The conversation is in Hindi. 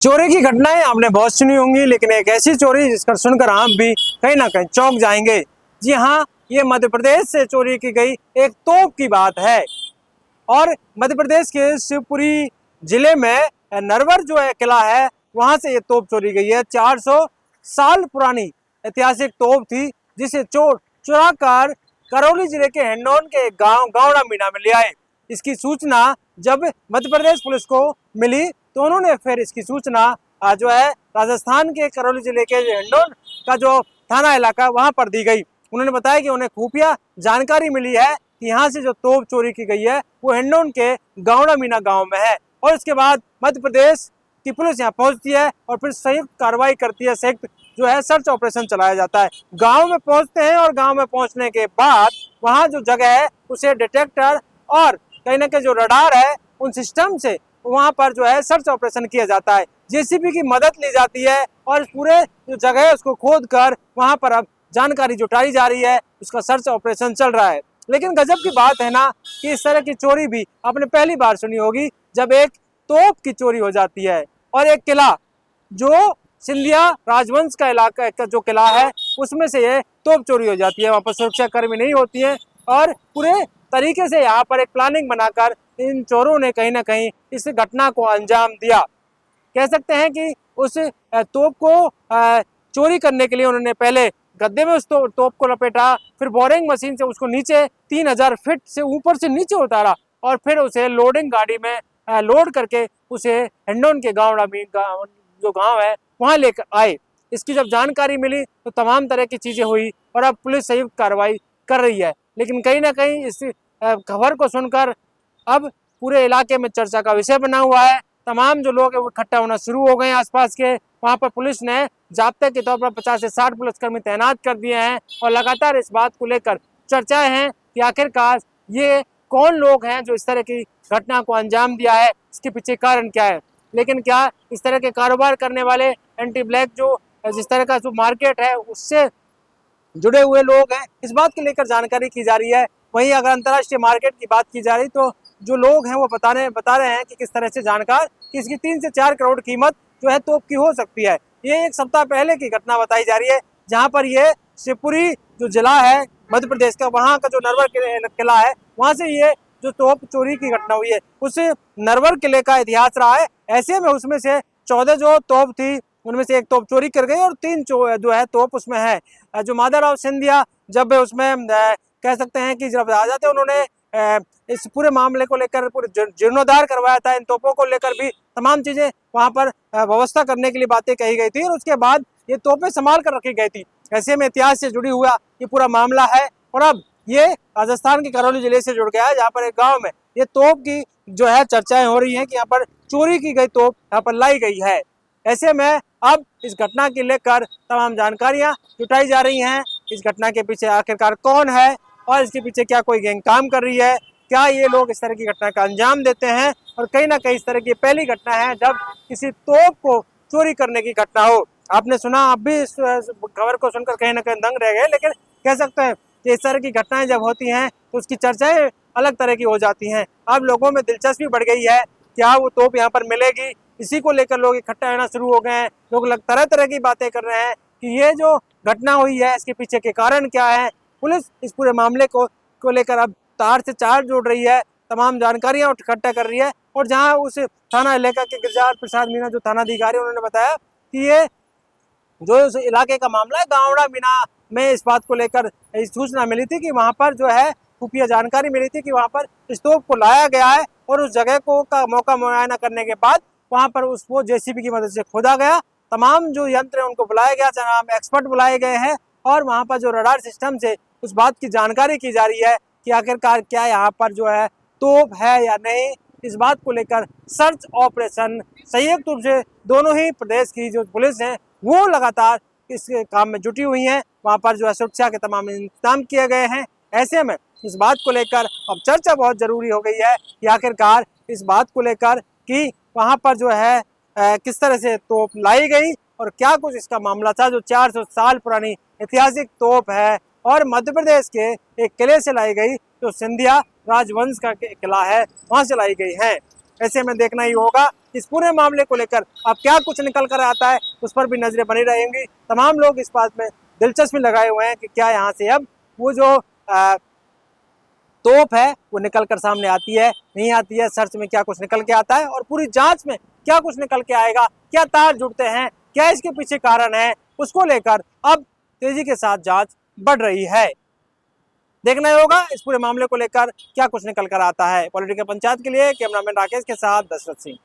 चोरी की घटनाएं आपने बहुत सुनी होंगी, लेकिन एक ऐसी चोरी जिसका सुनकर आप भी कहीं ना कहीं चौंक जाएंगे। जी हाँ, ये मध्य प्रदेश से चोरी की गई एक तोप की बात है। और मध्य प्रदेश के शिवपुरी जिले में नरवर जो है किला है, वहां से ये तोप चोरी गई है। 400 साल पुरानी ऐतिहासिक तोप थी, जिसे चोर चुरा कर करौली जिले के हिंडौन के गांव गावड़ा मीना में ले आए। इसकी सूचना जब मध्य प्रदेश पुलिस को मिली तो उन्होंने फिर इसकी सूचना जो है राजस्थान के करौली जिले के हिंडौन का जो थाना इलाका वहां पर दी गई। उन्होंने बताया कि उन्हें खुफिया जानकारी मिली है कि यहाँ से जो तोप चोरी की गई है वो हिंडौन के गावड़ा मीना गांव में है। और इसके बाद मध्य प्रदेश की पुलिस यहाँ पहुंचती है और फिर संयुक्त कार्रवाई करती है। संयुक्त जो है सर्च ऑपरेशन चलाया जाता है। गांव में पहुंचते हैं और गांव में पहुंचने के बाद वहां जो जगह है उसे डिटेक्टर और कहीं ना कहीं जो रडार है उन सिस्टम से वहां पर जो है सर्च ऑपरेशन किया जाता है। जेसीबी की मदद ली जाती है और पूरे जो जगह है उसको खोद कर वहां पर अब जानकारी जुटाई जा रही है, उसका सर्च ऑपरेशन चल रहा है। लेकिन गजब की बात है ना कि इस तरह की चोरी भी आपने पहली बार सुनी होगी, जब एक तोप की चोरी हो जाती है। और एक किला जो सिंधिया राजवंश का इलाका का जो किला है उसमें से ये तोप चोरी हो जाती है। वहां पर सुरक्षा कर्मी नहीं होती है और पूरे तरीके से यहाँ पर एक प्लानिंग बनाकर इन चोरों ने कहीं ना कहीं इस घटना को अंजाम दिया। कह सकते हैं कि उस तोप को चोरी करने के लिए उन्होंने पहले गद्दे में उस तोप को लपेटा, फिर बोरिंग मशीन से उसको नीचे 3000 फीट से ऊपर से नीचे उतारा और फिर उसे लोडिंग गाड़ी में लोड करके उसे हिंडौन के गावड़ा मीना जो गांव है वहां लेकर आए। इसकी जब जानकारी मिली तो तमाम तरह की चीजें हुई और अब पुलिस संयुक्त कार्रवाई कर रही है। लेकिन कहीं ना कहीं इस खबर को सुनकर अब पूरे इलाके में चर्चा का विषय बना हुआ है। तमाम जो लोग हैं वो इकट्ठा होना शुरू हो गए हैं आसपास के। वहां पर पुलिस ने जाब्ते के तौर पर 50 से 60 पुलिसकर्मी तैनात कर दिए हैं और लगातार इस बात को लेकर चर्चाएं हैं कि आखिरकार ये कौन लोग हैं जो इस तरह की घटना को अंजाम दिया है, इसके पीछे कारण क्या है। लेकिन क्या इस तरह के कारोबार करने वाले एंटी ब्लैक जो जिस तरह का जो मार्केट है उससे जुड़े हुए लोग हैं, इस बात को लेकर जानकारी की जा रही है। वहीं अगर अंतर्राष्ट्रीय मार्केट की बात की जा रही तो जो लोग हैं वो बता रहे हैं कि किस तरह से जानकार कि इसकी 3 से 4 करोड़ कीमत जो है तोप की हो सकती है। ये एक सप्ताह पहले की घटना बताई जा रही है, जहां पर ये शिवपुरी जो जिला है मध्य प्रदेश का, वहां का जो नरवर किला है वहां से ये जो तोप चोरी की घटना हुई है। उस नरवर किले का इतिहास रहा है। ऐसे में उसमें से 14 जो तोप थी उनमें से एक तोप चोरी कर गई और 3 जो है तोप उसमें है। जो माधवराव सिंधिया जब उसमें कह सकते हैं कि जब आ जाते उन्होंने इस पूरे मामले को लेकर पूरे जीर्णोद्धार करवाया था। इन तोपों को लेकर भी तमाम चीजें वहां पर व्यवस्था करने के लिए बातें कही गई थी और उसके बाद ये तोपें संभाल कर रखी गई थी। ऐसे में इतिहास से जुड़ी हुआ ये पूरा मामला है और अब ये राजस्थान के करौली जिले से जुड़ गया है, जहाँ पर एक गाँव में ये तोप की जो है चर्चाएं हो रही है कि यहाँ पर चोरी की गई तोप यहाँ पर लाई गई है। ऐसे में अब इस घटना के लेकर तमाम जानकारियां जुटाई जा रही हैं। इस घटना के पीछे आखिरकार कौन है और इसके पीछे क्या कोई गैंग काम कर रही है, क्या ये लोग इस तरह की घटना का अंजाम देते हैं। और कहीं ना कहीं इस तरह की पहली घटना है जब किसी तोप को चोरी करने की घटना हो। आपने सुना, आप भी इस खबर को सुनकर कहीं ना कहीं दंग रह गए। लेकिन कह सकते हैं कि इस तरह की घटनाएं जब होती हैं तो उसकी चर्चाएं अलग तरह की हो जाती हैं। अब लोगों में दिलचस्पी बढ़ गई है, क्या वो तोप यहाँ पर मिलेगी, इसी को लेकर लोग इकट्ठा होना शुरू हो गए हैं। लोग तरह तरह की बातें कर रहे हैं कि ये जो घटना हुई है इसके पीछे के कारण क्या है। पुलिस इस पूरे मामले को लेकर अब तार से चार जोड़ रही है, तमाम जानकारियां इकट्ठा कर रही है। और जहां उस थाना इलाका के गिरिजार प्रसाद मीना जो थाना अधिकारी उन्होंने बताया कि ये जो उस इलाके का मामला है गावड़ा मीना में, इस बात को लेकर सूचना मिली थी कि वहां पर जो है खुफिया जानकारी मिली थी कि वहां पर इस तोप को लाया गया है और उस जगह को का मौका मुआयना करने के बाद वहां पर उसको जेसीबी की मदद से खोदा गया। तमाम जो यंत्र है उनको बुलाया गया, तमाम एक्सपर्ट बुलाए गए हैं और वहां पर जो रडार सिस्टम से उस बात की जानकारी की जा रही है कि आखिरकार क्या यहाँ पर जो है तोप है या नहीं। इस बात को लेकर सर्च ऑपरेशन संयुक्त रूप से दोनों ही प्रदेश की जो पुलिस है वो लगातार इस काम में जुटी हुई है। वहां पर जो है सुरक्षा के तमाम इंतजाम किए गए हैं। ऐसे में इस बात को लेकर अब चर्चा बहुत जरूरी हो गई है कि आखिरकार इस बात को लेकर कि वहां पर जो है किस तरह से तोप लाई गई और क्या कुछ इसका मामला था। जो 400 साल पुरानी ऐतिहासिक तोप है और मध्य प्रदेश के एक किले से लाई गई, जो सिंधिया राजवंश का किला है, वहां से लाई गई है। ऐसे में देखना ही होगा इस पूरे मामले को लेकर अब क्या कुछ निकल कर आता है, उस पर भी नजरें बनी रहेंगी। तमाम लोग इस बात में दिलचस्पी लगाए हुए हैं कि क्या यहाँ से अब वो जो तोप है वो निकल कर सामने आती है, नहीं आती है, सर्च में क्या कुछ निकल के आता है और पूरी जांच में क्या कुछ निकल के आएगा, क्या तार जुड़ते हैं, क्या इसके पीछे कारण है, उसको लेकर अब तेजी के साथ जांच बढ़ रही है। देखना होगा इस पूरे मामले को लेकर क्या कुछ निकल कर आता है। पॉलिटिकल पंचायत के लिए कैमरामैन राकेश के साथ दशरथ सिंह।